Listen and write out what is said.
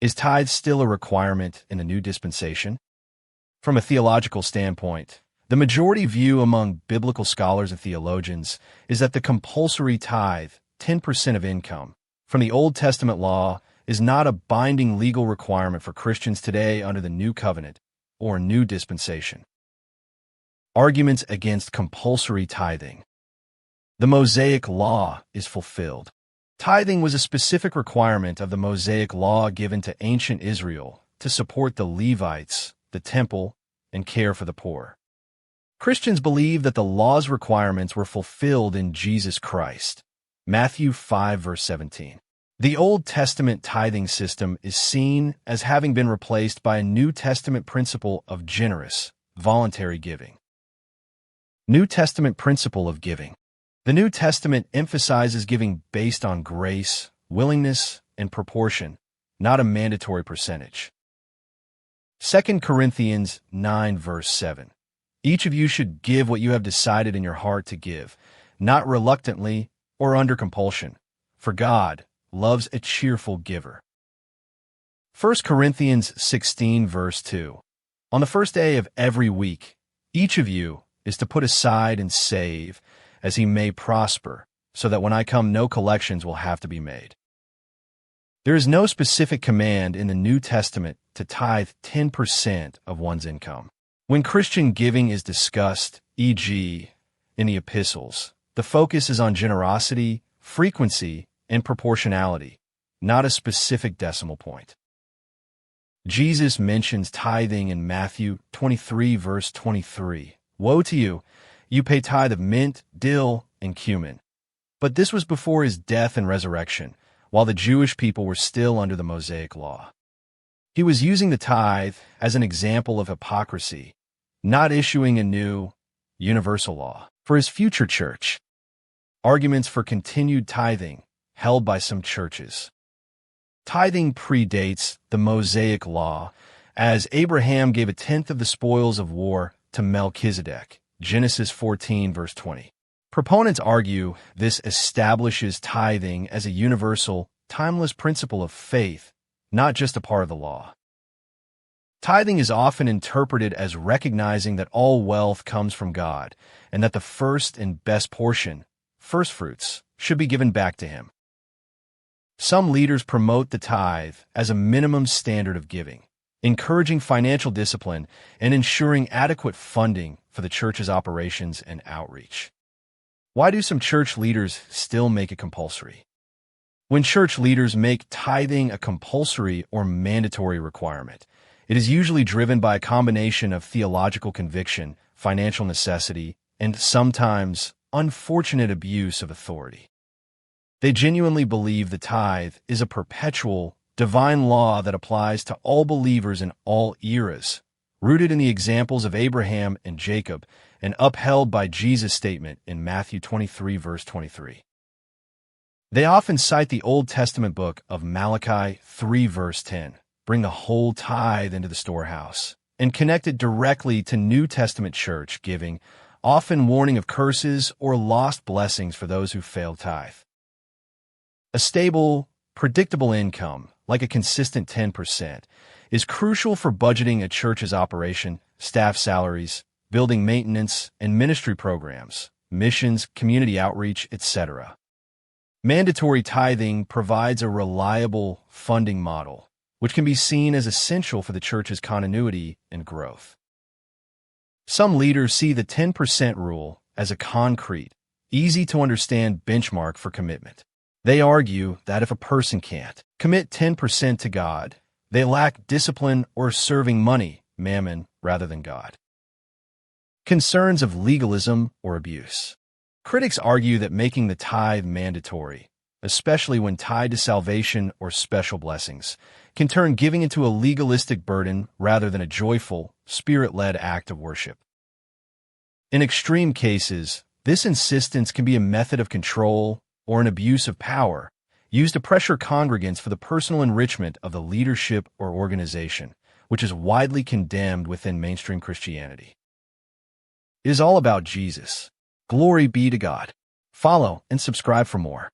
Is tithe still a requirement in the new dispensation? From a theological standpoint, the majority view among biblical scholars and theologians is that the compulsory tithe, 10% of income, from the Old Testament law is not a binding legal requirement for Christians today under the New Covenant or New Dispensation. Arguments against compulsory tithing. The Mosaic Law is fulfilled. Tithing was a specific requirement of the Mosaic Law given to ancient Israel to support the Levites, the temple, and care for the poor. Christians believe that the law's requirements were fulfilled in Jesus Christ. Matthew 5, verse 17. The Old Testament tithing system is seen as having been replaced by a New Testament principle of generous, voluntary giving. New Testament principle of giving. The New Testament emphasizes giving based on grace, willingness, and proportion, not a mandatory percentage. 2 Corinthians 9, verse 7. Each of you should give what you have decided in your heart to give, not reluctantly or under compulsion, for God loves a cheerful giver. 1 Corinthians 16, verse 2. On the first day of every week, each of you is to put aside and save, as he may prosper, so that when I come no collections will have to be made. There is no specific command in the New Testament to tithe 10% of one's income. When Christian giving is discussed, e.g., in the epistles, the focus is on generosity, frequency, and proportionality, not a specific decimal point. Jesus mentions tithing in Matthew 23, verse 23. Woe to you! You pay tithe of mint, dill, and cumin. But this was before his death and resurrection, while the Jewish people were still under the Mosaic Law. He was using the tithe as an example of hypocrisy, not issuing a new, universal law for his future church. Arguments for continued tithing held by some churches. Tithing predates the Mosaic Law, as Abraham gave a tenth of the spoils of war to Melchizedek. Genesis 14, verse 20. Proponents argue this establishes tithing as a universal, timeless principle of faith, not just a part of the law. Tithing is often interpreted as recognizing that all wealth comes from God and that the first and best portion, first fruits, should be given back to him. Some leaders promote the tithe as a minimum standard of giving, encouraging financial discipline and ensuring adequate funding for the church's operations and outreach. Why do some church leaders still make it compulsory? When church leaders make tithing a compulsory or mandatory requirement, it is usually driven by a combination of theological conviction, financial necessity, and sometimes unfortunate abuse of authority. They genuinely believe the tithe is a perpetual, divine law that applies to all believers in all eras, rooted in the examples of Abraham and Jacob, and upheld by Jesus' statement in Matthew 23, verse 23. They often cite the Old Testament book of Malachi 3, verse 10, bring the whole tithe into the storehouse, and connect it directly to New Testament church giving, often warning of curses or lost blessings for those who fail tithe. A stable, predictable income, like a consistent 10%, is crucial for budgeting a church's operation, staff salaries, building maintenance, and ministry programs, missions, community outreach, etc. Mandatory tithing provides a reliable funding model, which can be seen as essential for the church's continuity and growth. Some leaders see the 10% rule as a concrete, easy-to-understand benchmark for commitment. They argue that if a person can't commit 10% to God, they lack discipline or serving money, mammon, rather than God. Concerns of legalism or abuse. Critics argue that making the tithe mandatory, especially when tied to salvation or special blessings, can turn giving into a legalistic burden rather than a joyful, spirit-led act of worship. In extreme cases, this insistence can be a method of control or an abuse of power, used to pressure congregants for the personal enrichment of the leadership or organization, which is widely condemned within mainstream Christianity. It is all about Jesus. Glory be to God. Follow and subscribe for more.